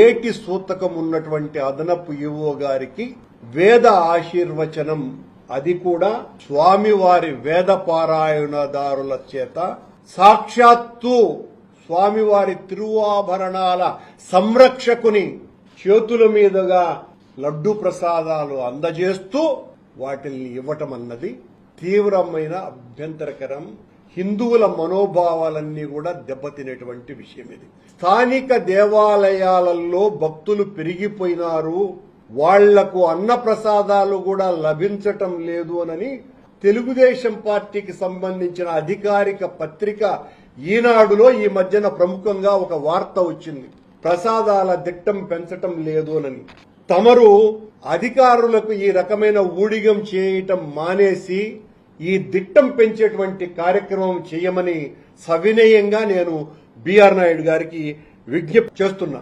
ఏటి సూతకం ఉన్నటువంటి అదనపు ఈవో గారికి వేద ఆశీర్వచనం, అది కూడా స్వామివారి వేద పారాయణదారుల చేత సాక్షాత్తు స్వామివారి తిరువాభరణాల సంరక్షకుని చేతుల మీదుగా లడ్డు ప్రసాదాలు అందజేస్తూ వాటిని ఇవ్వటం అన్నది తీవ్రమైన అభ్యంతరకరం. హిందువుల మనోభావాలన్నీ కూడా దెబ్బతినేటువంటి విషయం ఇది. స్థానిక దేవాలయాలలో భక్తులు పెరిగిపోయినారు, వాళ్లకు అన్న ప్రసాదాలు కూడా లభించటం లేదు అని తెలుగుదేశం పార్టీకి సంబంధించిన అధికారిక పత్రిక ఈనాడులో ఈ మధ్యన ప్రముఖంగా ఒక వార్త వచ్చింది. ప్రసాదాల దిట్టం పెంచటం లేదు అని. తమరు అధికారులకు ఈ రకమైన ఊడిగం చేయటం మానేసి ఈ దిట్టం పెంచేటువంటి కార్యక్రమం చేయమని సవినయంగా నేను బిఆర్ నాయుడు గారికి విజ్ఞప్తి చేస్తున్నా.